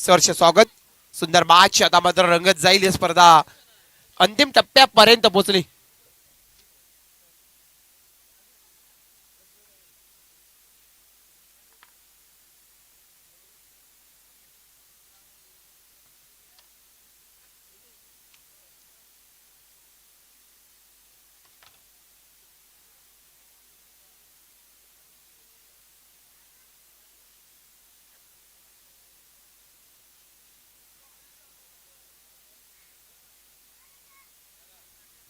सहर्ष स्वागत. सुंदर मॅच आता मात्र रंगत जाईल. ही स्पर्धा अंतिम टप्प्यापर्यंत पोहोचली.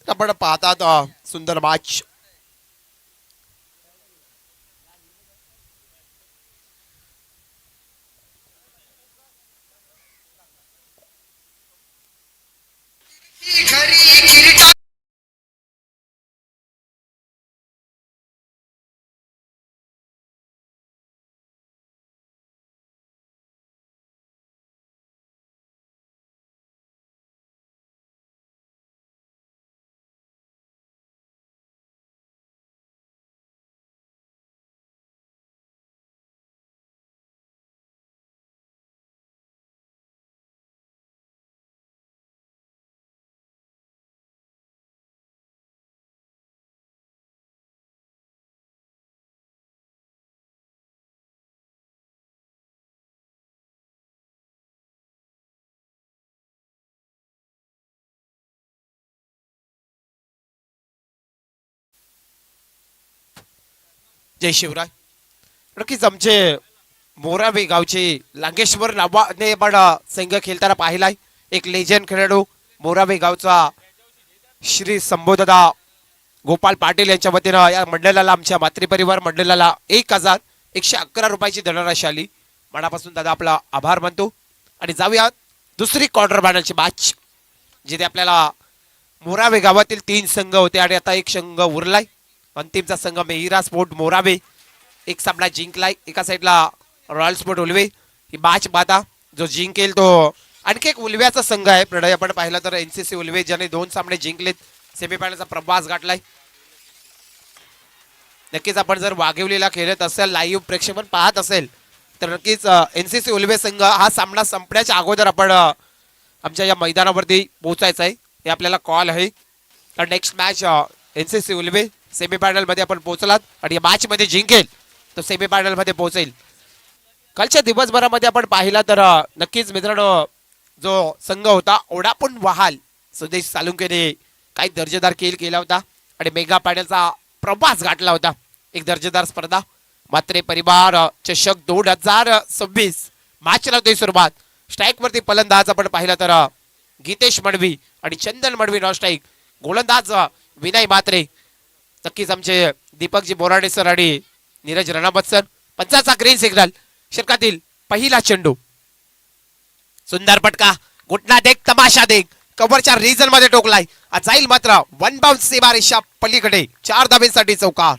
आपण पाहतात सुंदर मॅच. जय शिवराय. नक्कीच आमचे मोरावे गावचे लांगेश्वर नावाने पण संघ खेळताना पाहिलाय. एक लेजंड खेळाडू मोरावे गावचा श्री संबोधदा गोपाल पाटील यांच्या वतीनं या मंडळाला, आमच्या मातृपरिवार मंडळाला 1111 रुपयाची धनराशी आली. मनापासून दादा आपला आभार मानतो. आणि जाऊया दुसरी क्वार्टर फायनलची मॅच, जिथे आपल्याला मोरावे गावातील 3 संघ होते आणि आता एक संघ उरलाय. अंतिमचा संघ मेहिरा स्पोर्ट मोरावे एक सामना जिंकलाय. एका साईडला रॉयल स्पोर्ट उलवे. ही मॅच पाहता जो जिंकेल तो आणखी एक उलव्याचा संघ आहे प्रणय. आपण पाहिलं तर एनसीसी उलवे ज्याने 2 सामने जिंकलेत, सेमीफायनलचा प्रवास गाठलाय. नक्कीच आपण जर वाघिवलीला खेळत असेल, लाईव्ह प्रेक्षेपण पाहत असेल तर नक्कीच एनसीसी उलवे संघ हा सामना संपण्याच्या अगोदर आपण आमच्या या मैदानावरती पोहोचायचं आहे. हे आपल्याला कॉल आहे. तर next match NCC Ulwe semifinal मध्ये आपण पोहोचलात आणि या मॅच मध्ये जिंकेल तो सेमीफायनल मध्ये पोहोचेल. कालच्या दिवसभरामध्ये आपण पाहिला तर नक्कीच मित्रांनो जो संघ होता ओढापून वहाल सुदेश सालुंकेने काही दर्जेदार खेळ केला होता आणि मेगा फायनलचा प्रवास गाठला होता. एक दर्जेदार स्पर्धा. मात्र परिवार चषक 2026 मॅचला होती सुरुवात. स्ट्राईक वरती फलंदाज आपण पाहिला तर गीतेश मडवी आणि चंदन मडवी नॉन स्ट्राईक. गोलंदाज विनय मात्रे. नक्कीच आमचे दीपकजी बोराडे सर आणि नीरज रणावत सर. पंचाचा ग्रीन सिग्नल. षटकातील पहिला चेंडू. सुंदर पटका. घुटना देख तमाशा देख. कव्हरच्या रिजन मध्ये टोकलाय. जाईल मात्र वन बाउन्स सीमारेषा पलीकडे 4 धाब्यांसाठी चौकार.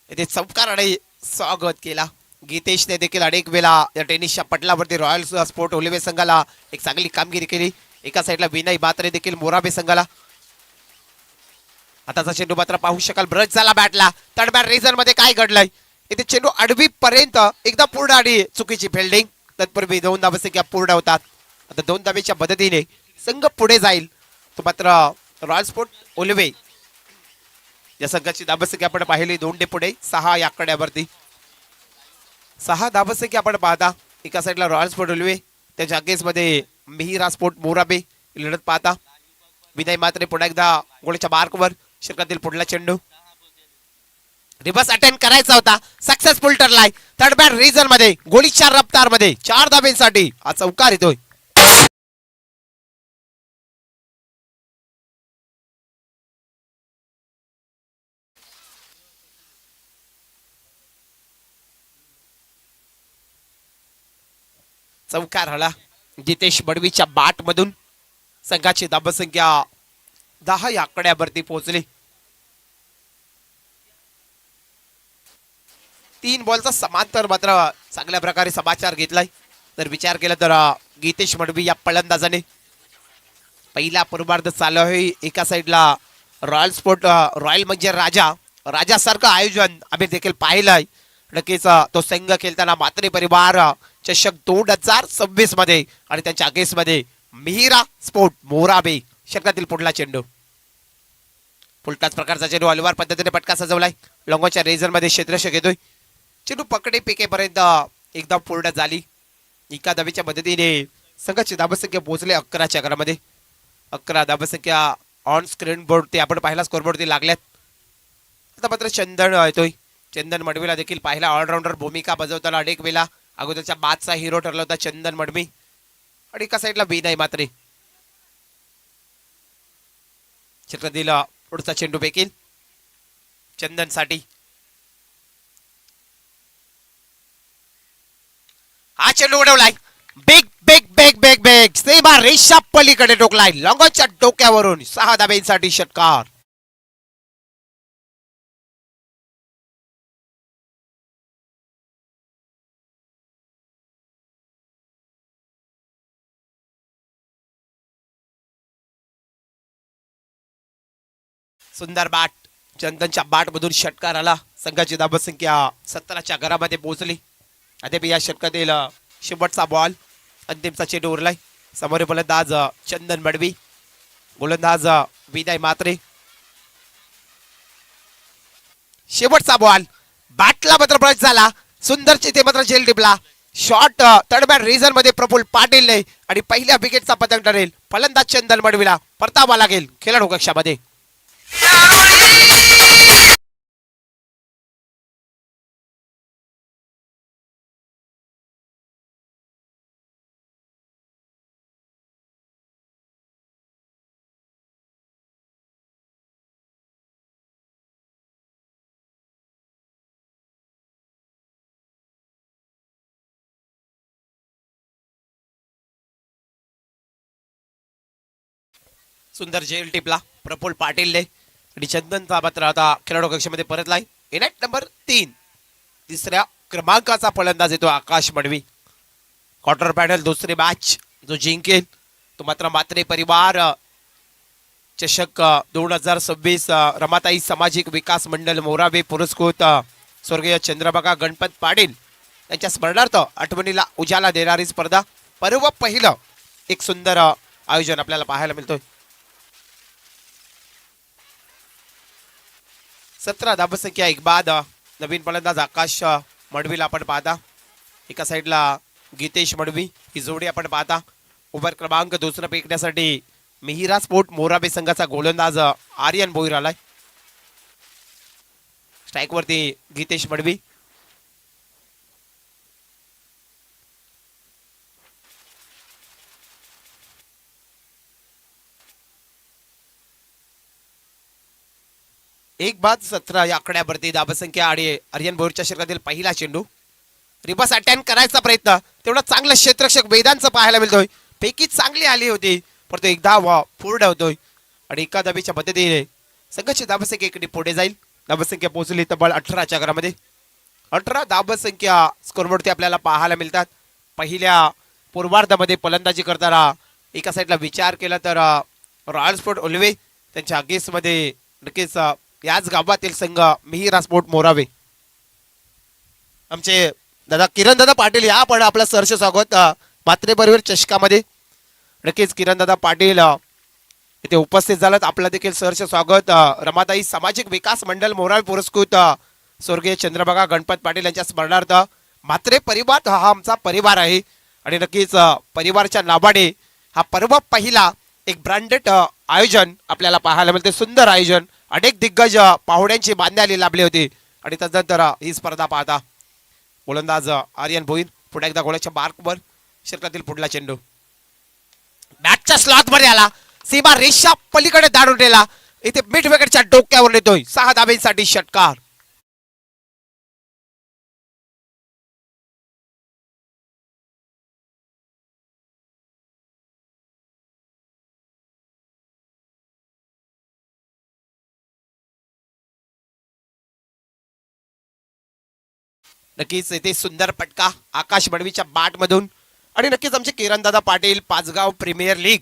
येथे चौकार आणि स्वागत केला. गीतेशने देखील अनेक वेळा या टेनिसच्या पटलावरती रॉयल स्पोर्ट ओलिवे संघाला एक चांगली कामगिरी केली. एका साईडला विनय बात्रे देखील मोराबे संघाला. आताचा चेंडू मात्र पाहू शकाल ब्रश झाला बॅटला. थर्ड बॅट रिझन मध्ये काय घडलंय. इथे चेंडू आडवी पर्यंत एकदा पूर्ण आणि चुकीची फिल्डिंग. तत्पूर्वी 2 धावसंख्या पूर्ण होतात. आता 2 धावेच्या मदतीने संघ पुढे जाईल. तो मात्र रॉयल स्पोर्ट ओलिवे या संघाची धावसंख्या आपण पाहिली 2 पुढे 6 या आकड्यावरती. 6 धावसंख्या आपण पाहता. एका साईडला रॉयल स्पोर्ट ओलिवे, त्याच्या अगेन्स्टमध्ये मिहिरा स्पोर्ट मोराबे लढत पाहता. विनय मात्रे पुन्हा एकदा गोळीच्या मार्कवर. षटकातील पुढला चेंडू रिव्हर्स अटेम्प्ट करायचा होता. सक्सेसफुल ठरलाय. थर्ड बॅट रिझन मध्ये गोळीच्या रफ्तार मध्ये 4 धाब्यांसाठी हा चौकार येतोय. चौकार आला जितेश बडवीच्या बाट मधून. संघाची धावसंख्या 10 या आकड्यावरती पोहोचली. 3 बॉलचा समांतर मात्र चांगल्या प्रकारे समाचार घेतलाय. तर विचार केला तर गीतेश मडवी या फलंदाजाने पहिला पूर्वार्ध चालू आहे. एका साईडला रॉयल स्पोर्ट रॉयल म्हणजे राजा राजासारखं आयोजन आम्ही देखील पाहिलंय. नक्कीच तो संघ खेळताना मात्रे परिवार चषक 2026 मध्ये आणि त्यांच्या अगेन्स्ट मध्ये मिहिरा स्पोर्ट मोराबे षटकातील पुढला चेंडू पुलटाच प्रकारचा चेंडू हलवार पद्धतीने पटका सजवलाय. लॉंगोच्या रेझर मध्ये क्षेत्ररक्षक येतोय. चेंडू पकडे पेकेपर्यंत एकदम पूर्ण झाली. एका धावेच्या मदतीने संघाची धावसंख्या पोहोचले 11च्या घरामध्ये. 11 धावसंख्या ऑन स्क्रीन बोर्ड ते आपण पाहिला स्कोरबोर्ड ते लागल्यात. आता मात्र चंदन येतोय. चंदन मडवीला देखील पाहिला ऑलराऊंडर भूमिका बजावताना अनेक वेळा अगोदरच्या बादचा हिरो ठरला होता चंदन मडवी. आणि एका साईडला बी नाही मात्रे चित्र दिलं. पुढचा चेंडू फेकील चंदन साठी. हा चेंडू उडवलाय. Big big big big big सीमा रेषा पलीकडे टोकलाय. लॉंगोच्या डोक्यावरून 6 धाब्यांसाठी षटकार. सुंदर बाट चंदनच्या बाट मधून षटकार आला. संघाची धावसंख्या 17च्या घरामध्ये पोहोचली. अद्याप या षटकातील शेवटचा बॉल अंतिमचा चेंडू उरलाय. समोर फलंदाज चंदन मडवी गोलंदाज विनय मात्रे. शेवटचा बॉल बॅटला मात्र ब्रश झाला. सुंदर चिथे मात्र झेल टिपला. शॉट तडब्यात रिझन मध्ये प्रफुल्ल पाटीलने आणि पहिल्या विकेटचा पतंग ठरेल. फलंदाज चंदन मडवीला परतावा लागेल खेळाडू कक्षामध्ये. सुंदर झेल टिपला प्रफुल्ल पाटीलने आणि चंदनचा मात्र आता खेळाडू कक्षामध्ये परतलाय. इनायट नंबर 3 तिसऱ्या क्रमांकाचा फलंदाज येतो आकाश मडवी. क्वार्टर फायनल दुसरी मॅच जो जिंकेल तो मात्र मात्रे परिवार चषक 2026 रमाताई सामाजिक विकास मंडळ मोराबे पुरस्कृत स्वर्गीय चंद्रभागा गणपत पाटील यांच्या स्मरणार्थ आठवणीला उजाला देणारी स्पर्धा पर्व पहिलं एक सुंदर आयोजन आपल्याला पाहायला मिळतोय. 17 धावसंख्या एक बाद नवीन फलंदाज आकाश मडवीला आपण पाहता. एका साईडला गीतेश मडवी ही जोडी आपण पाहता. ओव्हर क्रमांक दुसरा फेकण्यासाठी मिहिरा स्पोर्ट मोराबे संघाचा गोलंदाज आर्यन भोईर आलाय. स्ट्राईक वरती गीतेश मडवी. एक बाद 17 या आकड्यावरती धावसंख्या आणि आर्यन भोईरच्या षटकातील पहिला चेंडू. रिवर्स अटॅक करायचा प्रयत्न तेवढा चांगला क्षेत्ररक्षक वेदांचं पाहायला मिळतोय. पैकी चांगली आली होती परंतु एकदा पूर्ण होतोय आणि एका धावेच्या मदतीने संघाची धावसंख्या इकडे पुढे जाईल. धावसंख्या पोहोचली तब्बल 18च्या घरामध्ये. 18 धावसंख्या स्कोरबोर्डवरती आपल्याला पाहायला मिळतात. पहिल्या पूर्वार्धामध्ये फलंदाजी करताना एका साईडला विचार केला तर रॉयल स्पोर्ट उल्वे त्यांच्या अगेन्स्टमध्ये नक्कीच याच गावातील संघ मिहिरा स्पोर्ट मोरावे. आमचे दादा किरण दादा पाटील या पण आपलं सहर्ष स्वागत मात्रे परिवार चषकामध्ये. नक्कीच किरण दादा पाटील इथे उपस्थित झालात. आपलं देखील सहर्ष स्वागत. रमाताई सामाजिक विकास मंडळ मोरावे पुरस्कृत स्वर्गीय चंद्रभागा गणपत पाटील यांच्या स्मरणार्थ मात्रे परिवार हा आमचा परिवार आहे आणि नक्कीच परिवारच्या नावाने हा पर्व पहिला एक ब्रँडेड आयोजन आपल्याला पाहायला मिळते. सुंदर आयोजन अनेक दिग्गज पाहुण्यांची बांधण्याली लाभली होती आणि त्यानंतर ही स्पर्धा पाहता गोलंदाज आर्यन भोईर पुन्हा एकदा गोळ्याच्या मार्कवर षटकातील पुढला चेंडू बॅटच्या स्लॉट मध्ये आला. सीमा रेषा पलीकडे दाडून गेला. इथे मिड विकेटच्या डोक्यावर येतोय. 6 धाब्यांसाठी षटकार. नक्कीच इथे सुंदर पटका आकाश बडवीच्या बाट मधून आणि नक्कीच आमचे किरणदादा पाटील पाचगाव प्रीमियर लीग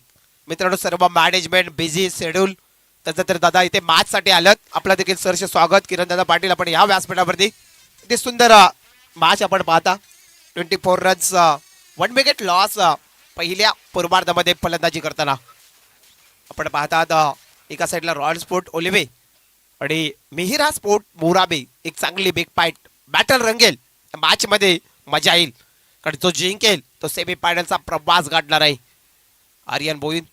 मित्रांनो सर्व मॅनेजमेंट बिझी शेड्यूल त्याचं तर दादा इथे मॅच साठी आलं आपलं देखील सरस स्वागत किरणदादा पाटील आपण या व्यासपीठावरती इथे सुंदर मॅच आपण पाहता 24 रन्स 1 विकेट लॉस पहिल्या पूर्वार्धामध्ये फलंदाजी करताना आपण पाहतात एका साईडला रॉयल स्पोर्ट ओलिवे आणि मिहिरा स्पोर्ट मोराबे एक चांगली बिग फाईट बॅटल रंगेल मॅच मध्ये मजा येईल कारण जो जिंकेल तो सेमी फायनलचा प्रवास गाठणार आहे आर्यन बोईन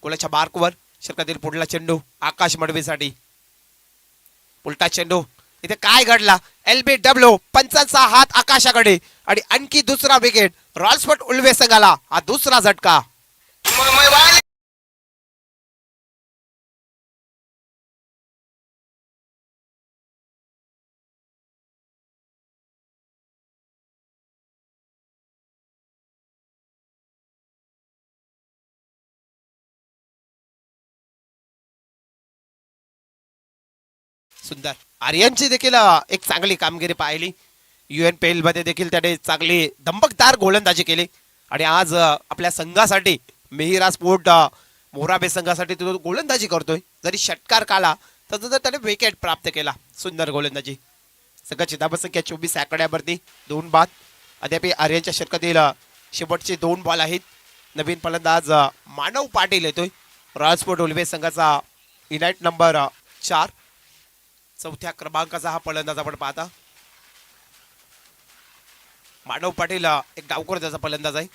गोलाच्या मार्कवर षटकातील पुढला चेंडू आकाश मडवीसाठी उलटा चेंडू इथे काय घडला LBW पंचांचा हात आकाशाकडे आणि आणखी दुसरा विकेट रॉयल स्पोर्ट उल्वे संघाला हा दुसरा झटका सुंदर आर्यनची देखील एक चांगली कामगिरी पाहिली UNPL मध्ये देखील त्याने चांगली धम्मकदार गोलंदाजी केली आणि आज आपल्या संघासाठी मिहिरा स्पोर्ट मोराबे संघासाठी तो गोलंदाजी करतोय जरी षटकार काला तर त्याने विकेट प्राप्त केला सुंदर गोलंदाजी संघाची धावसंख्या 24 आकड्यावरती 2 बाद अद्याप आर्यनच्या षटकातील शेवटचे 2 बॉल आहेत नवीन फलंदाज मानव पाटील येतोय रॉयल स्पोर्ट उल्वे संघाचा इनाईट नंबर 4 चौथ्या क्रमांकाचा हा फलंदाज आपण पाहता मानव पाटील एक डावकर त्याचा फलंदाज आहे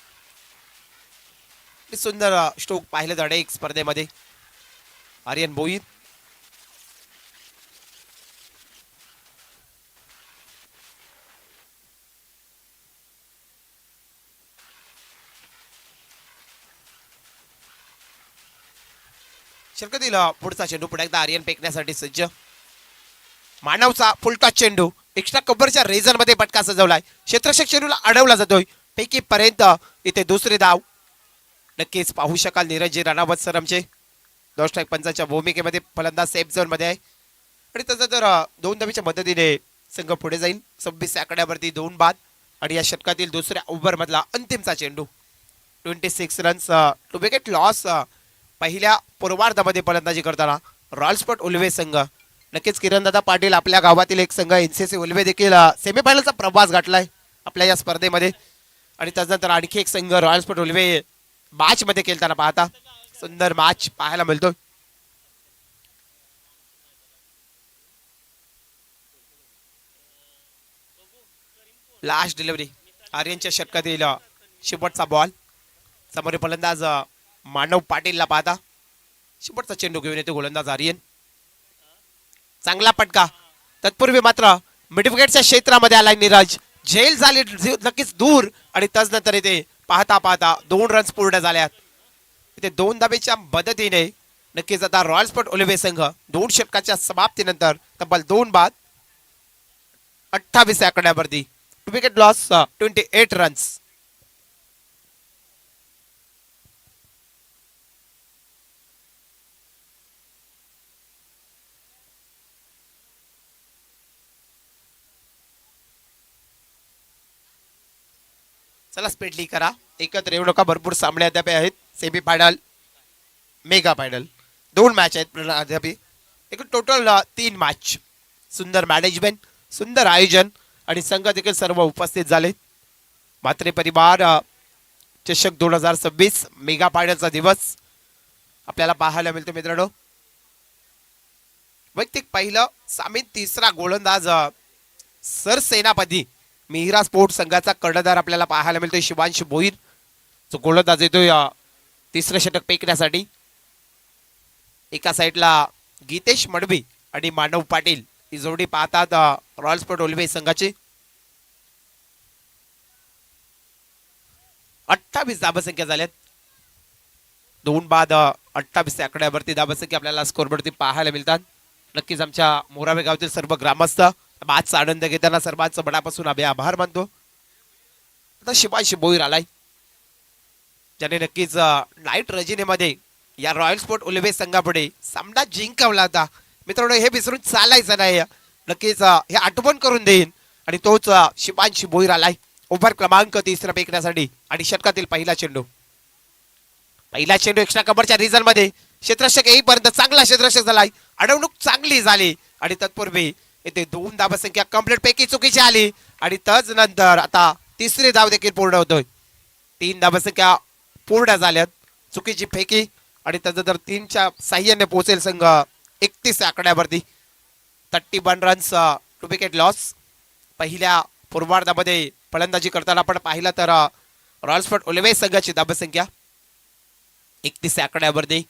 सुंदर स्ट्रोक पाहिलं जाणे एक स्पर्धेमध्ये आर्यन बोईन षटकातील पुढचा चेंडू पुढे एकदा आर्यन फेकण्यासाठी सज्ज मानवचा फुलटा चेंडू एक्स्ट्रा कव्हरच्या रेझर मध्ये पटका सजवलाय क्षेत्ररक्षक चेंडूला अडवला जातोय पैकी पर्यंत इथे दुसरी धाव नक्कीच पाहू शकाल नीरजी राणावत सर आमचे 2 स्ट्राईक पंचाच्या भूमिकेमध्ये फलंदाज सेफ झोन मध्ये आहे आणि त्याचा तर 2 धावीच्या मदतीने संघ पुढे जाईल 26 आकड्यावरती 2 बाद आणि या षटकातील दुसऱ्या ओव्हर मधला अंतिमचा चेंडू 26 रन्स 2 विकेट लॉस पहिल्या पूर्वार्धामध्ये फलंदाजी करताना रॉयल स्पोर्ट उल्वे संघ नक्कीच किरणदादा पाटील आपल्या गावातील एक संघ NCC उल्वे देखील सेमीफायनलचा प्रवास गाठलाय आपल्या या स्पर्धेमध्ये आणि त्यानंतर आणखी एक संघ रॉयल स्पोर्ट उल्वे मॅच मध्ये खेळताना पाहता सुंदर मॅच पाहायला मिळतो लास्ट डिलिव्हरी आर्यनच्या षटकातील शेवटचा बॉल समोर फलंदाज मानव पाटीलला पाहता शेवटचा चेंडू घेऊन येतो गोलंदाज आर्यन चांगला पटका तत्पूर्वी मात्र मिडविकेटच्या क्षेत्रामध्ये आलाय नीरज झेल झाली नक्कीच दूर आणि त्यानंतर इथे पाहता पाहता 2 रन्स पूर्ण झाल्यात इथे 2 धावेच्या मदतीने नक्कीच आता रॉयल स्पोर्ट उल्वे संघ 2 षटकाच्या समाप्तीनंतर तब्बल 2 बाद 28 आकड्यावरती विकेट लॉस 28 रन्स चला स्पीडली करा एकत्र येऊ नका भरपूर सामने अद्याप आहेत semi final mega final 2 match आहेत अद्याप एक टोटल 3 मॅच सुंदर मॅनेजमेंट सुंदर आयोजन आणि संघ देखील सर्व उपस्थित झाले मात्रे परिवार चषक 2026 मेगा फायनलचा दिवस आपल्याला पाहायला मिळतो मित्रांनो वैयक्तिक पहिलं सामीन तिसरा गोलंदाज सरसेनापती मिहिरा स्पोर्ट संघाचा कर्णधार आपल्याला पाहायला मिळतोय शिवांश भोईर जो गोलंदाज येतोय तिसरं षटक फेकण्यासाठी एका साईडला गीतेश मडवी आणि मानव पाटील ही जोडी पाहतात रॉयल स्पोर्ट उल्वे संघाची 28 धावसंख्या झाल्यात 2 बाद 28 आकड्यावरती धावसंख्या आपल्याला स्कोरवरती पाहायला मिळतात नक्कीच आमच्या मोरावे गावातील सर्व ग्रामस्थ मॅचचा आनंद घेताना सर्वांचं मनापासून आभार मानतो आता शिवांश भोईर आलाय ज्याने नक्कीच नाईट रजिनीमध्ये या रॉयल स्पोर्ट उल्वे संघापुढे सामना जिंकवला होता मित्रांनो हे विसरून चालायचं नाही नक्कीच हे आठवण करून देईन आणि तोच शिवांशी भोईर आलाय ओव्हर क्रमांक 3 फेकण्यासाठी आणि षटकातील पहिला चेंडू एक्स्ट्रा कव्हरच्या रिझन मध्ये क्षेत्ररक्षक येईपर्यंत चांगला क्षेत्ररक्षक झालाय अडवणूक चांगली झाली आणि तत्पूर्वी येथे 2 धावसंख्या कंप्लीट पैकी चुकीची आली आणि तच नंतर आता तिसरी धाव देखील पूर्ण होतोय 3 धावसंख्या पूर्ण झाल्यात चुकीची फेकी आणि त्यानंतर 3च्या साह्याने पोहोचेल संघ 31 आकड्यावरती 31 रन्स टू विकेट लॉस पहिल्या पूर्वार्धामध्ये फलंदाजी करताना आपण पाहिलं तर रॉयल स्पोर्ट उल्वे संघाची धावसंख्या 31 आकड्यावरती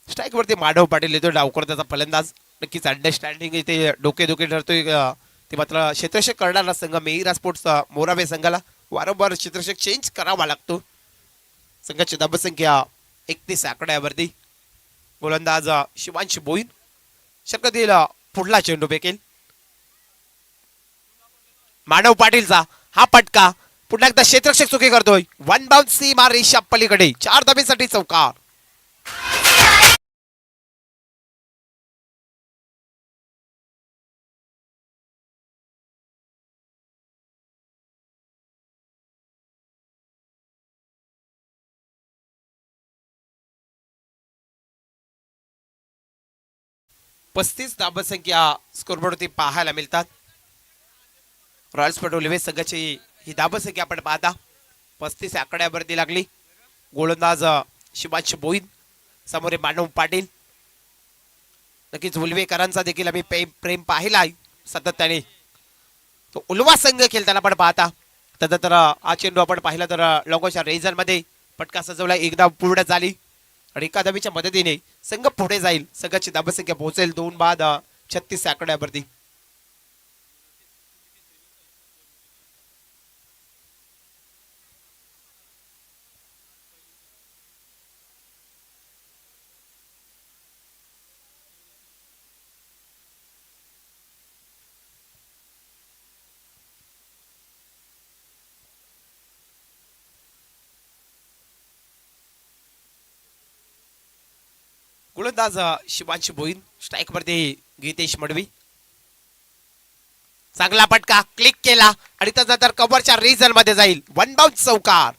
स्ट्राईक वरती माधव पाटील येतो डावकर त्याचा फलंदाज नक्कीच अंडरस्टँडिंग इथे डोके ठरतोय ते मात्र क्षेत्ररक्षक करणारा संघ मेहिरा स्पोर्ट्स मोरावे संघाला वारंवार क्षेत्ररक्षक चेंज करावा लागतो संघाची धावसंख्या 31 आकड्यावरती गोलंदाज शिवांश बोईन शक्यतील पुढला चेंडू फेकेल मानव पाटीलचा हा पटका पुन्हा एकदा क्षेत्ररक्षक चुकी करतोय वन बाउंड सी मार रेषा पलीकडे 4 धाबेसाठी चौकार पस्तीस धाबसंख्या स्कोरबोर्डवरती पाहायला मिळतात रॉयल स्पोर्ट उल्वे संघाची ही धाबसंख्या आपण पाहता 35 आकड्यावरती लागली गोलंदाज शिवांश बोईन समोर मानव पाटील नक्कीच उल्वेकरांचा देखील आम्ही प्रेम पाहिलाय सातत्याने तो उल्वा संघ खेळताना आपण पाहता त्यानंतर हा चेंडू आपण पाहिला तर लॉंगोच्या रेझर मध्ये पटका सजवला एकदा पूर्ण झाली आणि एका धावेच्या मदतीने संघ पुढे जाईल संघाची धाबसंख्या पोहोचेल 2 बाद 36 आकड्यावरती गोलंदाज शिवांश भोईन स्ट्राईक वरती गीतेश मडवी चांगला पटका क्लिक केला आणि त्यानंतर कव्हरच्या रिझन मध्ये जाईल वन बाउंड चौकार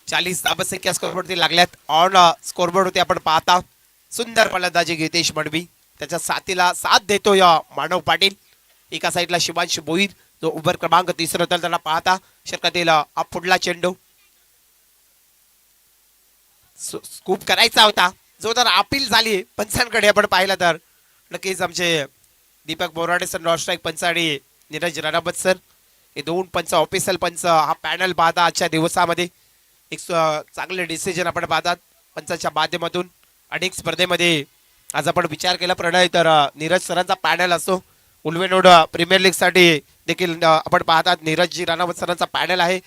40 धाबसंख्या स्कोरबोर्डवरती लागल्यात ऑन स्कोरबोर्ड होते आपण पाहता सुंदर फलंदाजी गीतेश मडवी त्याच्या साथीला साथ देतो या मानव पाटील एका साईडला शिवांश भोईर जो उभर क्रमांक 3 होता त्याला पाहता षटकातील पुढला चेंडू स्कूप करायचा होता जो तर अपील झाली पंचांकडे आपण पाहिलं तर नक्कीच आमचे Deepak Borade sir non strike पंच आणि नीरज राणावत सर हे 2 पंच ऑफिशियल पंच हा पॅनल पाहता आजच्या दिवसामध्ये एक चांगले डिसिजन आपण पाहतात पंचाच्या माध्यमातून अनेक स्पर्धेमध्ये आज आपण विचार केला प्रणय तर नीरज सरांचा पॅनल असतो उल्वेनोड प्रीमियर लीग साठी देखील आपण पाहतात नीरजजी राणावत सरांचा पॅनल आहे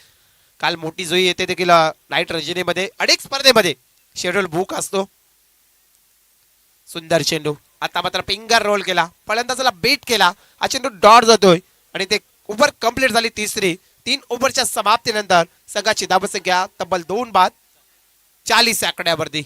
काल मोठी जोई येते देखील नाईट रजनीमध्ये अनेक स्पर्धेमध्ये शेड्यूल बुक असतो सुंदर चेंडू आता मात्र फिंगर रोल केला फलंदाजाला बेट केला हा चेंडू डॉट जातोय आणि ते ओव्हर कंप्लीट झाली तिसरी 3 ओव्हरच्या समाप्तीनंतर संघाची धावसंख्या तब्बल 2 बाद 40 आकड्यावरती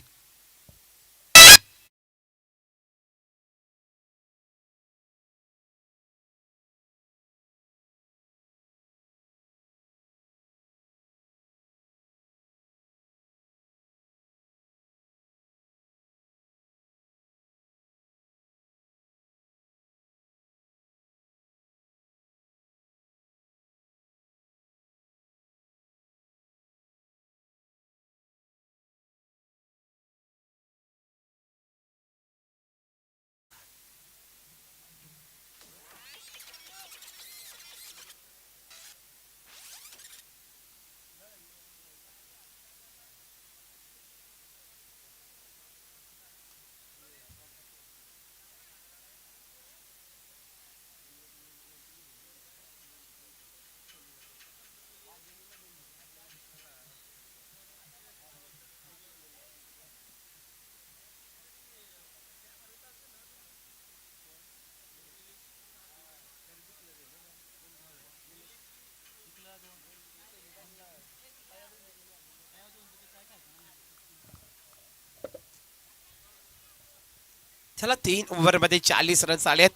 चला 3 ओव्हरमध्ये 40 रन्स आलेत.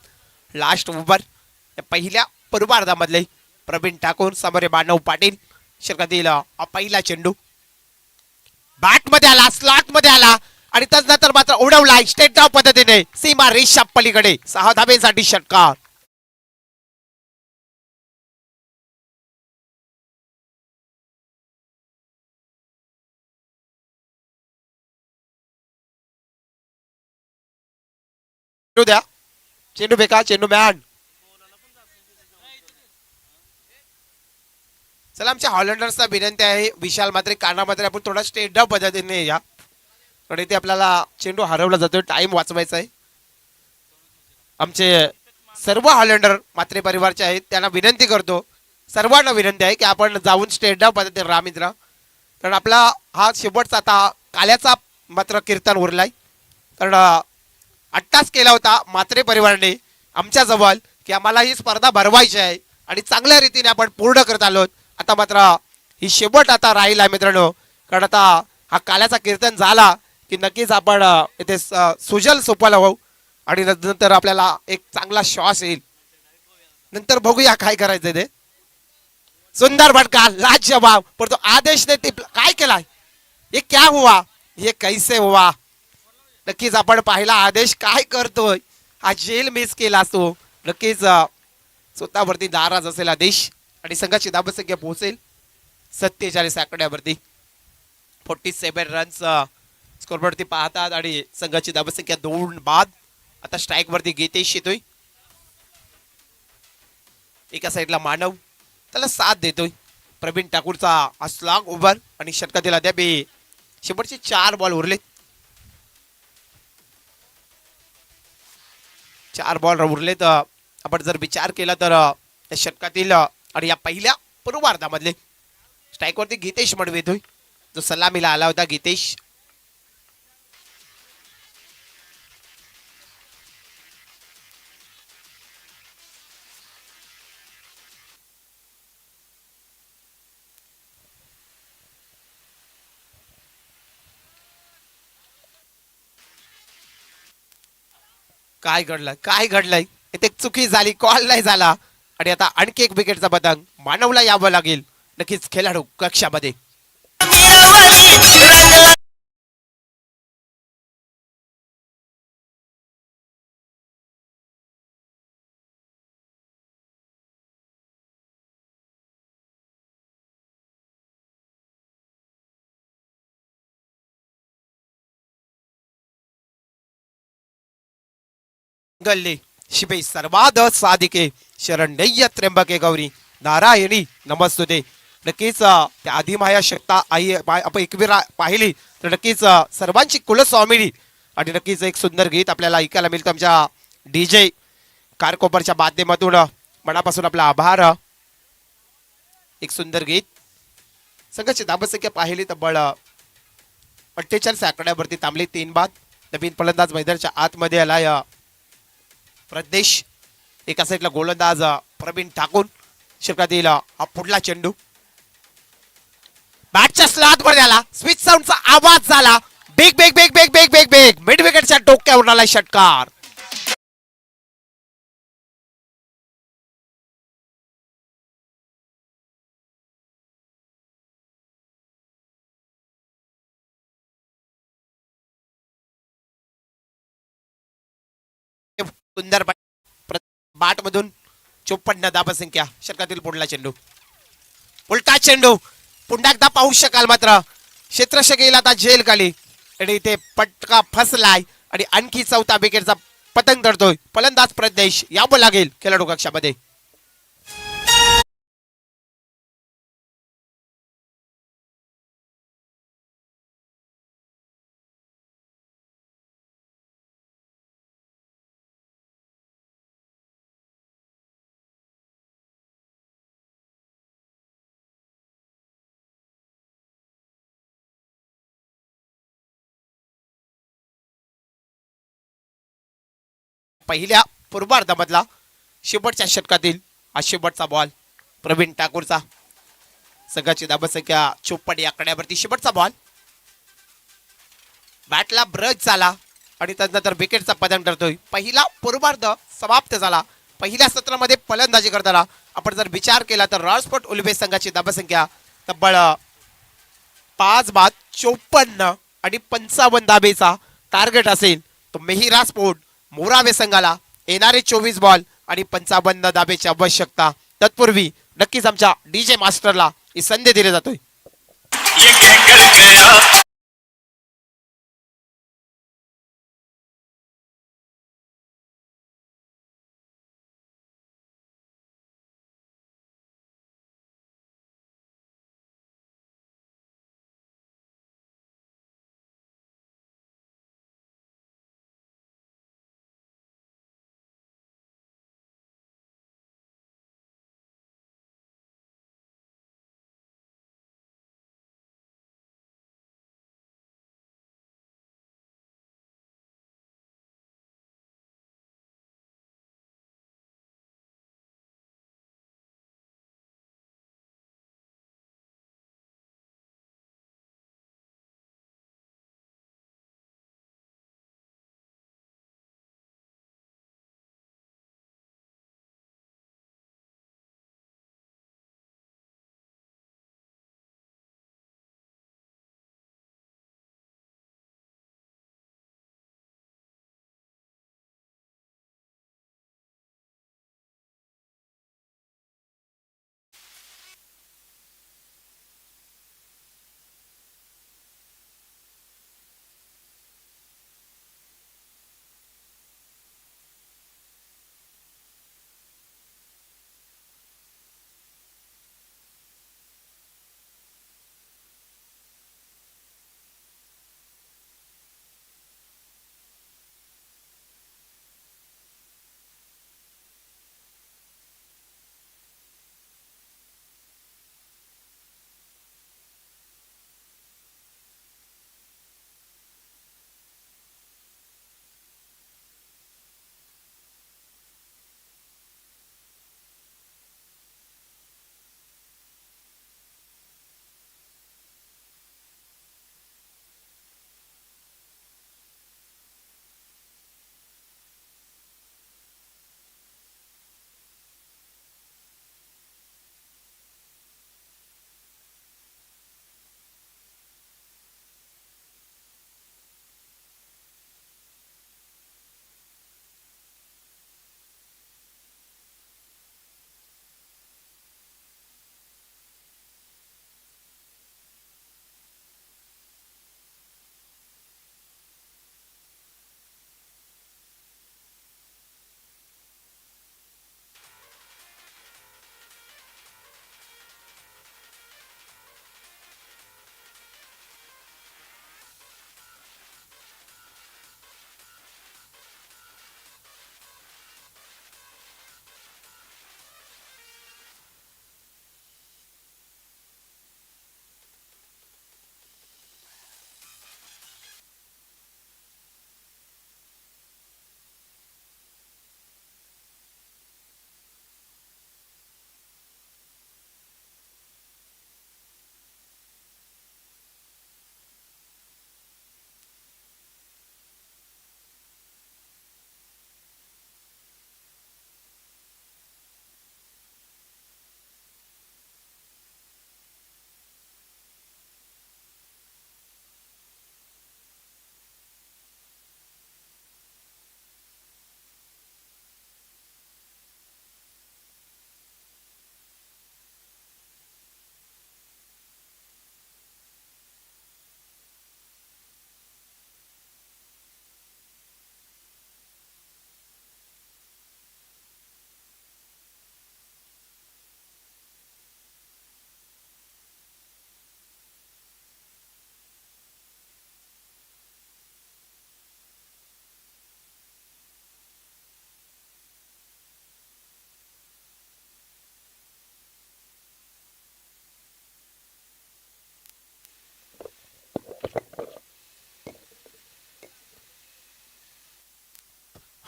लास्ट ओव्हर पहिल्या पूर्वार्धामधले प्रवीण ठाकूर समोर मानव पाटील षटकातील पहिला चेंडू बॅट मध्ये आला, स्लॉट मध्ये आला आणि त्यानंतर मात्र उडवला स्टेट ड्राव पद्धतीने सीमा रेषा पलीकडे 6 धाब्यांसाठी षटकार. द्या चेंडू बेका, चेंडू मॅन. चला आमच्या हॉलंडर्सला विनंती आहे, विशाल मात्रे काना मात्रे आपण थोडा स्टेट ड्राव पद्धतीने या, कारण इथे आपल्याला चेंडू हरवला जातोय, टाइम वाचवायचा आहे. आमचे सर्व हॉलंडर मात्रे परिवारचे आहेत त्यांना विनंती करतो, सर्वांना विनंती आहे की आपण जाऊन स्टेट ड्राव पद्धतीने राहा मित्र, कारण आपला हा शेवटचा आता काल्याचा मात्र कीर्तन उरलाय. कारण अट्टास केला होता मात्रे परिवाराने आमच्या जवळ की आम्हाला ही स्पर्धा भरवायची आहे आणि चांगल्या रीतीने आपण पूर्ण करत आलो. आता मात्र ही शेवट आता राहील मित्रांनो, कारण आता हा काल्याचा कीर्तन झाला की नक्कीच आपण इथे सुजल सुफल होऊ आणि नंतर आपल्याला एक चांगला श्वास येईल. नंतर बघूया काय करायचं ते. सुंदर भटका लाजवाब, पण तो आदेश ने काय केलाय, हे क्या हुआ, हे कैसे हुआ. नक्कीच आपण पाहिला आदेश काय करतोय, हा जेल मिस केला असतो. नक्कीच स्वतःवरती नाराज असेल आदेश आणि संघाची धावसंख्या पोहोचेल 47 आकड्यावरती. 47 रन्स स्कोरवरती पाहतात आणि संघाची धावसंख्या 2 बाद. आता स्ट्राईक वरती गीतेश येतोय, एका साईडला मानव त्याला साथ देतोय. प्रवीण ठाकूरचा हा स्लॉग ओव्हर आणि षटकातील अद्याप शेवटचे 4 बॉल उरले, 4 बॉल उरलेत. आपण जर विचार केला तर त्या षटकातील आणि या पहिल्या पूर्वार्धामधले स्ट्राईक वरती गीतेश मडवे येतोय, जो सलामीला आला होता गीतेश. काय घडलंय, काय घडलंय, इथे चुकी झाली, कॉल नाही झाला आणि आता आणखी एक विकेटचा पतंग मानवला यावं लागेल नक्कीच खेळाडू कक्षामध्ये. गल्ली शिबे सर्वाद साधिके शरण्य त्र्यंबके गौरी नारायणी नमस्तुते. नक्कीच त्या आदिमाया शक्ता आई आपण एकवीर पाहिली तर नक्कीच सर्वांची कुलस्वामिनी आणि नक्कीच एक सुंदर गीत आपल्याला ऐकायला मिळतं आमच्या डीजे कारकोपरच्या माध्यमातून. मनापासून आपला आभार. एक सुंदर गीत. संघाची धावसंख्या पाहिली तब्बल 48 आकड्यावरती थांबली, 3 बाद. नवीन फलंदाज मैदानाच्या आतमध्ये आलाय प्रदेश, एका साईडला गोलंदाज प्रवीण ठाकूर. षटकातील हा पुढला चेंडू बॅटच्या स्लॉट वर आला, स्विच साऊंडचा आवाज झाला, big big big big big big big mid विकेटच्या डोक्यावर आला षटकार. सुंदर बाट मधून 54 धावसंख्या. षटकातील पुढला चेंडू, उलटा चेंडू पुन्हा एकदा पाहू शकाल मात्र क्षेत्ररक्षक गेला आता जेल खाली आणि इथे पटका फसलाय आणि आणखी 4था विकेटचा पतंग धरतोय फलंदाज प्रदेश. यावं लागेल खेळाडू कक्षामध्ये. पहिल्या पूर्वार्धामधला शेवटच्या षटकातील हा शेवटचा बॉल प्रवीण ठाकूरचा. संघाची धावसंख्या 54 आकड्यावरती शेवटचा बॉल. बॅटला ब्रश झाला आणि त्यानंतर विकेटचा पतन करतोय. पहिला पूर्वार्ध समाप्त झाला. पहिल्या सत्रामध्ये फलंदाजी करताना आपण जर विचार केला तर राजकोट उल्बे संघाची धावसंख्या तब्बल 5/54 आणि 55 धाबेचा टार्गेट असेल. तो मेहिरा स्पोर्ट मोरावे संघाला येणारे 24 बॉल आणि 55 धाबेची आवश्यकता. तत्पूर्वी नक्कीच आमच्या डीजे मास्टरला ही संधी दिली जातोय.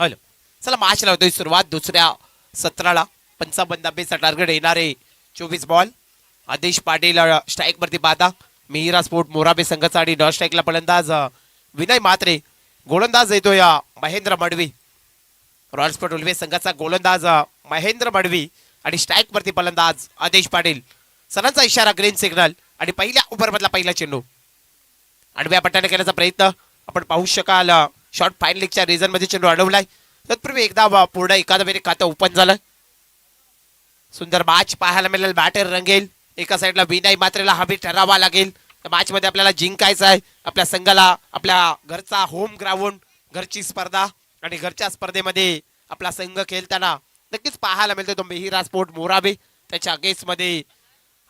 हॅलो, चला मॅच लावतोय सुरुवात दुसऱ्या सत्राला. 55 धाबेचा टार्गेट येणारे 24 बॉल. आदेश पाटील स्ट्राईक वरती पाहता. मिहिरा स्पोर्ट मोराबे संघाचा आणि नॉन स्ट्राईकला फलंदाज विनय म्हात्रे. गोलंदाज येतो या महेंद्र मडवी. रॉयल स्पोर्ट उल्वे संघाचा गोलंदाज महेंद्र मडवी आणि स्ट्राईक वरती फलंदाज आदेश पाटील. सरांचा इशारा ग्रीन सिग्नल आणि पहिल्या ओव्हरमधला पहिला चेंडू आडव्या पट्ट्याने करण्याचा प्रयत्न आपण पाहू शकाल. शॉर्ट फाईन लीगच्या रिझन मध्ये चेंडू अडवलाय. तत्पूर्वी एकदा पूर्ण एकादमीने खातं ओपन झालं. सुंदर मॅच पाहायला मिळेल. बॅटर रंगेल. एका साईडला विनय मात्रेला हवी ठरावा लागेल. त्या मॅच मध्ये आपल्याला जिंकायचं आहे. आपल्या संघाला आपल्या घरचा होम ग्राउंड, घरची स्पर्धा आणि घरच्या स्पर्धेमध्ये आपला संघ खेळताना नक्कीच पाहायला मिळतो तो मिहिरा स्पोर्ट मोराबे. त्याच्या अगेन्स्ट मध्ये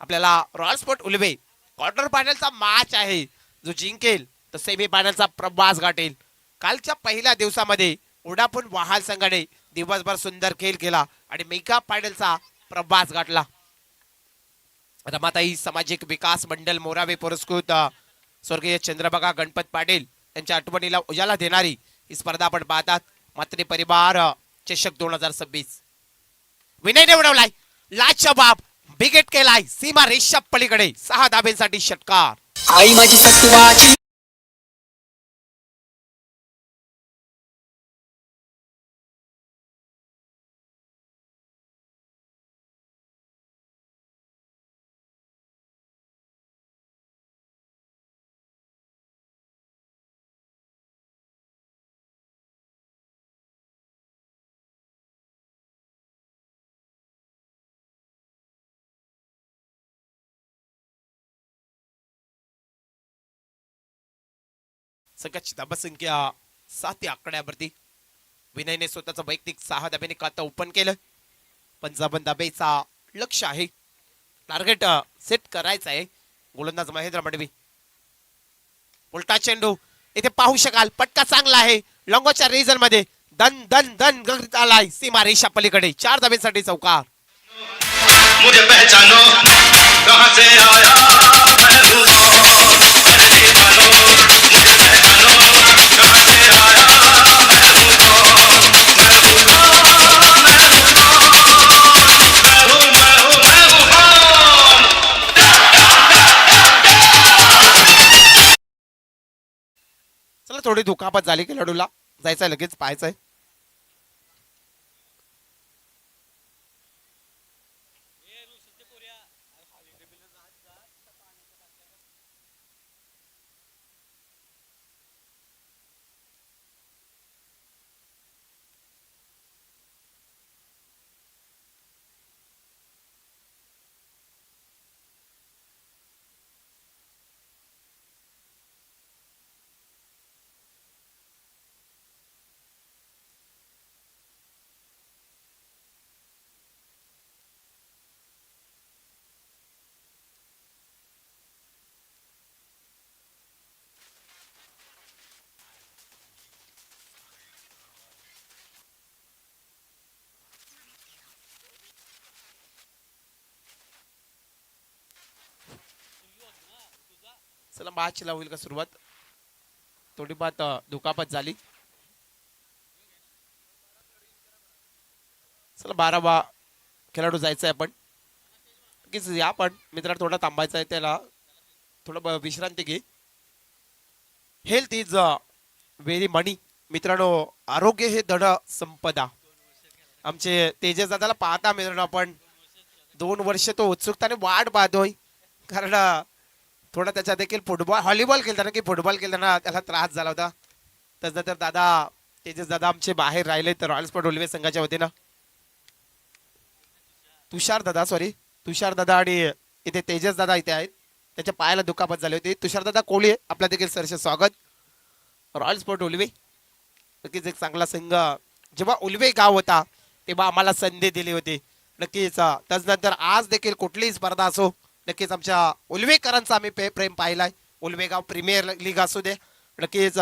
आपल्याला रॉयल स्पोर्ट उल्वे क्वार्टर फायनलचा मॅच आहे. जो जिंकेल तर सेमी फायनलचा प्रवास गाठेल. कालच्या पहिल्या दिवसामध्ये ओडापून वहाल संघाने दिवसभर सुंदर खेळ केला आणि मेगा फायनलचा प्रवास गाठला. रमाताई सामाजिक विकास मंडळ मोराबे पुरस्कृत स्वर्गीय चंद्रबगा गणपत पाटील यांच्या आठवणीला उजाला देणारी ही स्पर्धा आपण पाहतात. मात्र परिवार चषक 2026 विनयने उडवलाय. लाजबाब बिगेट केलाय. सीमा रेषा पलीकडे 6 धाब्यांसाठी षटकार. आई माझी सत्वाची संघाची धाबसंख्या 7 या आकड्यावरती. विनयने स्वतःचा वैयक्तिक 6 धाब्याने खातं ओपन केलं. 55 धाब्याचा लक्ष आहे. टार्गेट सेट करायचं आहे. गोलंदाज महेंद्र मडवी. उलटा चेंडू इथे पाहू शकाल. पटका चांगला आहे. लॉंगोच्या रिजन मध्ये दन दन दन गगत आलाय. सीमा रेषा पलीकडे 4 धाब्यांसाठी चौकार. मुझे पहचानो कहां से आया मैं हूं कौन पहली मानो मुझे पहचानो कहां से आया मैं हूं कौन मैं हूं कौन मैं हूं कौन. चला थोडी दुखापत झाली की लढूला जायचंय. लगेच पाहायचंय. चला मॅचला होईल का सुरुवात. थोडीफार दुखापत झाली. चला 12वा खेळाडू जायचंय आपण. नक्कीच या पण मित्रांनो थोडा थांबायचं आहे. त्याला थोडं विश्रांती घे. हेल्थ इज व्हेरी मनी. मित्रांनो आरोग्य हे धड संपदा. आमचे तेजस दादाला पाहता मित्रांनो आपण 2 वर्ष तो उत्सुकताने वाट पाहतोय. कारण थोडा त्याच्या देखील फुटबॉल व्हॉलीबॉल खेळताना की फुटबॉल खेळताना त्याला त्रास झाला होता. त्यानंतर दादा तेजस दादा आमचे बाहेर राहिले तर रॉयल स्पोर्ट उल्वे संघाच्या वतीनं तुषार दादा आणि इथे तेजस दादा इथे आहेत. त्याच्या पायाला दुखापत झाली होती. तुषार दादा कोळी आपला देखील सरसे स्वागत. रॉयल स्पोर्ट उल्वे नक्कीच एक चांगला संघ. जेव्हा उल्वे गाव होता तेव्हा आम्हाला संधी दिली होती. नक्कीच त्यानंतर आज देखील कुठलीही स्पर्धा असो नक्कीच आमच्या उल्वेकरांचा आम्ही प्रेम पाहिलाय. उल्वेगाव प्रीमियर लीग असू दे. नक्कीच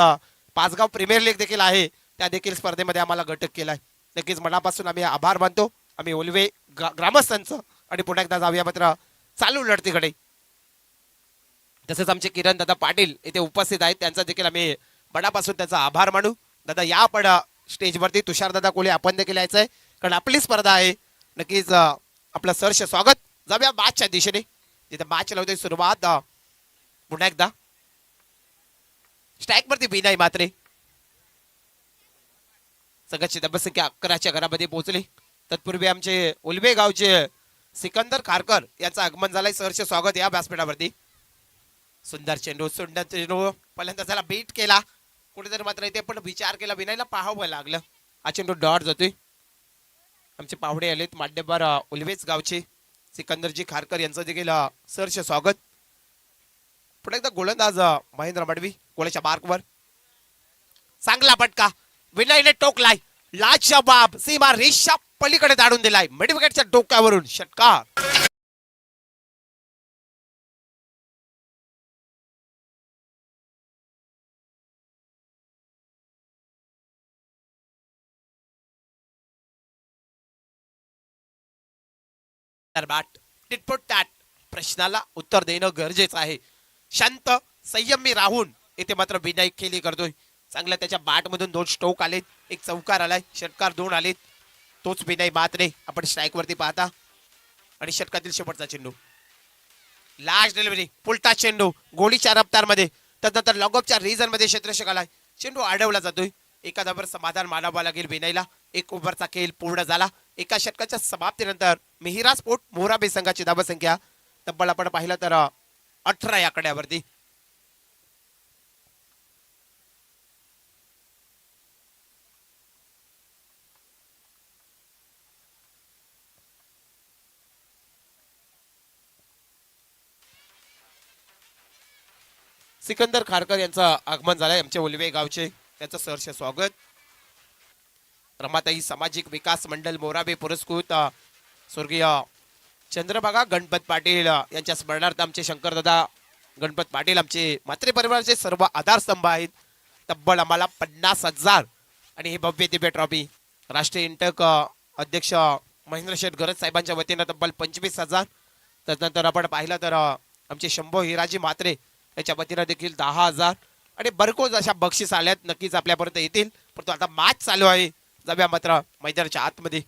पाचगाव प्रीमियर लीग देखील आहे. त्या देखील स्पर्धेमध्ये आम्हाला घटक केलाय. नक्कीच मनापासून आम्ही आभार मानतो आम्ही उल्वे ग्रामस्थांचं. आणि पुन्हा एकदा जाऊया मात्र चालू लढतीकडे. तसेच आमचे किरण दादा पाटील इथे उपस्थित आहेत. त्यांचा देखील आम्ही मनापासून त्याचा आभार मानू. दादा या आपण स्टेजवरती. तुषार दादा कोले आपण देखील यायचंय कारण आपली स्पर्धा आहे. नक्कीच आपलं सहर्ष स्वागत. जाऊया मॅचच्या दिशेने जिथे मॅच लावते सुरुवात. पुन्हा एकदा स्ट्राईक वरती विनय मात्रे. संघाची धावसंख्या 11च्या घरामध्ये पोहोचली. तत्पूर्वी आमचे उलवे गावचे सिकंदर खारकर यांचं आगमन झालंय. सहर्ष स्वागत या व्यासपीठावरती. सुंदर चेंडू पहिल्यांदा त्याला बीट केला कुठेतरी, मात्र इथे पण विचार केला, विनायला पाहावं लागलं. हा चेंडू डॉट जातोय. आमचे पाहुणे आलेत मान्यवर उलवेच गावचे सिकंदरजी खारकर यांचं देखील सहर्ष स्वागत. पुढे एकदा गोलंदाज महेंद्र मडवी गोलाच्या मार्कवर. चांगला फटका विनयने टोकलाय. लाजवाब सीमा रेषा पलीकडे दाडून दिलाय. मिड विकेटच्या डोक्यावरून षटकार. टिटपुट टॅट प्रश्नाला उत्तर देणं गरजेचं आहे. शांत संयमी राहून इथे मात्र विनय खेळी करतोय. चांगल्या त्याच्या बॅट मधून 2 स्ट्रोक आलेत, एक चौकार आलाय, षटकार 2 आलेत. तोच विनय मात्रे आपण स्ट्राईक वरती पाहता. आणि षटकातील शेवटचा चेंडू लास्ट डिलिव्हरी पुलटा चेंडू गोळीच्या रफ्तार मध्ये. त्यानंतर लॉगऑफच्या रिजन मध्ये क्षेत्ररक्षक आलाय. चेंडू अडवला जातोय. एका धावावर समाधान मानावं लागेल विनयला. एक ओव्हरचा खेळ पूर्ण झाला. एका षटकाच्या समाप्तीनंतर मिहिरा स्पोर्ट मोराबे संघाची धावसंख्या तब्बल आपण पाहिलं तर 18 या आकड्यावरती. सिकंदर खारकर यांचं आगमन झालंय. आमचे उलवे गावचे त्यांचं सहर्ष स्वागत. रमाताई सामाजिक विकास मंडळ मोराबे पुरस्कृत स्वर्गीय चंद्रभागा गणपत पाटील यांच्या स्मरणार्थ आमचे शंकरदादा गणपत पाटील आमचे मात्रे परिवाराचे सर्व आधारस्तंभ आहेत. तब्बल आम्हाला 50,000 आणि ही भव्य दिव्य ट्रॉफी राष्ट्रीय इंटक अध्यक्ष महेंद्र शेठ गरज साहेबांच्या वतीनं तब्बल 25,000. त्यानंतर आपण पाहिलं तर आमचे शंभो हिराजी मात्रे याच्या वतीनं देखील 10,000 आणि बरकोच अशा बक्षीस आल्यात. नक्कीच आपल्यापर्यंत येतील. परंतु आता मॅच चालू आहे. जाऊया मात्र मैदानाच्या आतमध्ये.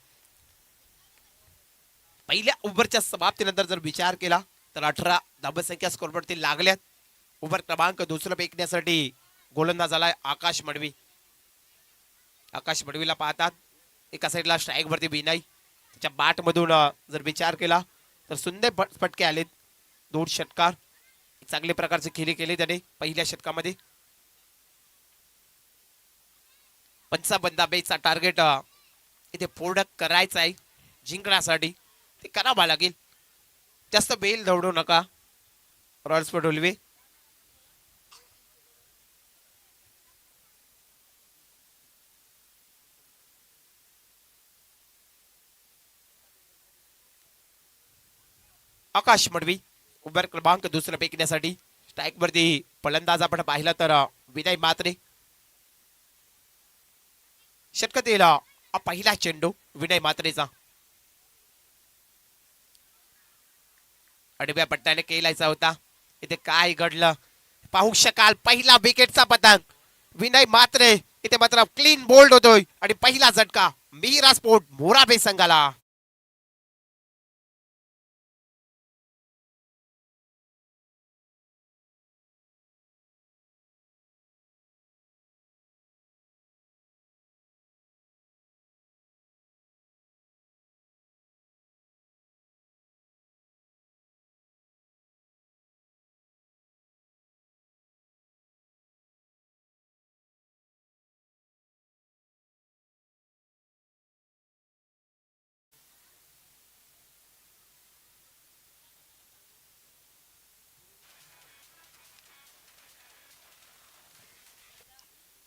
पहिल्या ओव्हरच्या समाप्तीनंतर जर विचार केला तर 18 धावसंख्या स्कोरवरती लागल्यात. ओव्हर क्रमांक 2 फेकण्यासाठी गोलंदाज आलाय आकाश मडवी. आकाश मडवीला पाहतात. एका साईडला स्ट्राईक वरती विनय. त्याच्या बॅट मधून जर विचार केला तर सुंदर फटके आलेत. 2 षटकार चांगले प्रकारचे खेळी केले त्याने पहिल्या षटकामध्ये. 55 बेचा टार्गेट इथे पूर्ण करायचा आहे. जिंकण्यासाठी ते करावं लागेल. जास्त बेल दौडू नका रॉयल स्पोर्ट उलवे. आकाश मडवी ओव्हर क्रमांक 2 फेकण्यासाठी स्ट्राईक वरती फलंदाज आपण पाहिला तर विनय मात्रे. षटकातील पहिला चेंडू विनय मात्रेचा. अडव्या पट्ट्याने केलायचा होता. इथे काय घडलं पाहू शकाल. पहिला विकेटचा पतंग विनय मात्रे इथे मात्र क्लीन बोल्ड होतोय आणि पहिला झटका मिहिरा स्पोर्ट मोराबे संघाला.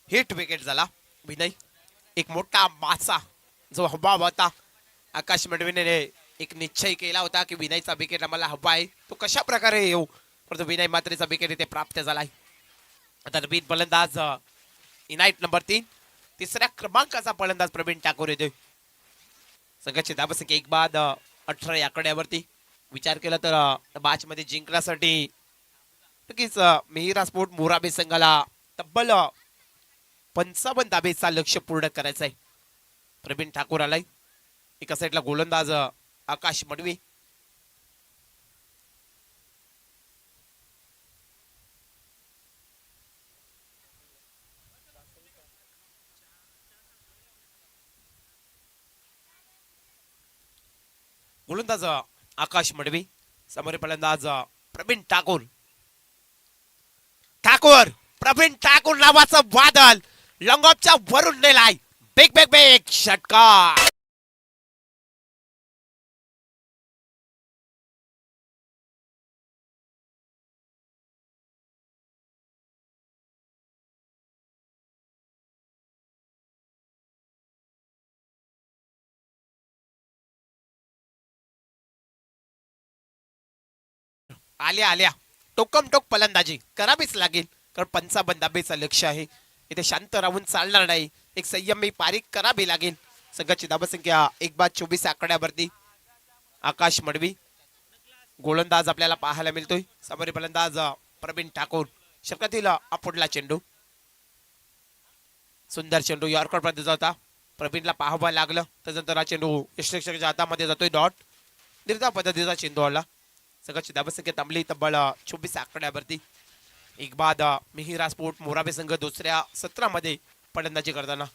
हिट विकेट झाला विनय. एक मोठा मासा जो हवा होता. आकाश मडवीने एक निश्चय केला होता की विनयचा विकेट आम्हाला हवा आहे तो कशा प्रकारे येऊ. परंतु विनय मात्रेचा विकेट इथे प्राप्त झालाय. आता नवीन फलंदाज इनाईट नंबर 3 तिसऱ्या क्रमांकाचा फलंदाज प्रवीण ठाकूर येतोय. संघाची धावसंख्या 1 बाद 18 या आकड्यावरती. विचार केला तर मॅच मध्ये जिंकण्यासाठी नक्कीच मिहिरा स्पोर्ट मोराबे संघाला तब्बल 55 धाबेचा लक्ष्य पूर्ण करायचं आहे. प्रवीण ठाकूर आलाय. एका साईडला गोलंदाज आकाश मडवी. गोलंदाज आकाश मडवी, समोर फलंदाज प्रवीण ठाकूर. ठाकूर प्रवीण ठाकूर नावाचं वादळ लंगॉपच्या वरून नेलाय. बिग बिग बिग षटकार. आल्या आल्या टोकम टोक फलंदाजी करावीच लागेल, कारण पंचाबंदाबेचं लक्ष आहे. इथे शांत राहून चालणार नाही, एक संयमी पारी करावी लागेल. संघाची धावसंख्या 1/24 आकड्यावरती. आकाश मडवी गोलंदाज आपल्याला पाहायला मिळतोय. समोर फलंदाज प्रवीण ठाकूर. षटकातील पुढला चेंडू, सुंदर चेंडू यॉर्कर पर्यंत होता. प्रवीणला पाहावं लागलं, त्यानंतर हा चेंडू यष्टीरक्षकाच्या हातामध्ये जातोय. डॉट निर्धाव पद्धतीचा चेंडू आला. संघाची धावसंख्या थांबली तब्बल 24 आकड्यावरती. एक बाद मिहिरा स्पोर्ट मोराबे संघ दुसऱ्या सत्रामध्ये फलंदाजी करताना.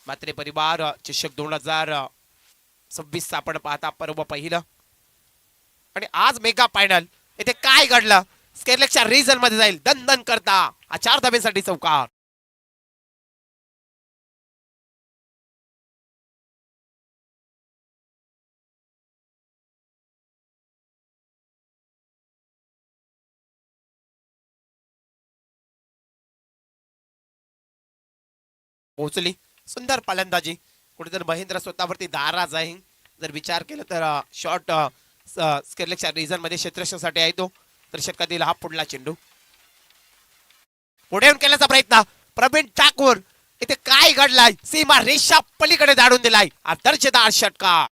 मात्रे परिवार चषक 2026 आपण पाहता पर्व पहिलं. आणि आज मेगा फायनल इथे काय घडलं, स्केरलेकच्या रिझन मध्ये जाईल दन दन करता हा 4 धाब्यांसाठी चौकार. पोहोचली. सुंदर फलंदाजी. कुठेतरी महेंद्र स्वतःवरती नाराज आहे. जर विचार केला तर शॉर्ट स्केरलेकच्या रिझन मध्ये क्षेत्ररक्षणासाठी आहे तो. तर षटकातील हा पुढला चेंडू पुढे येऊन केल्याचा प्रयत्न. प्रवीण ठाकूर इथे काय घडलाय, सीमा रेषा पलीकडे धाडून दिलाय. दर्जेदार षटकार.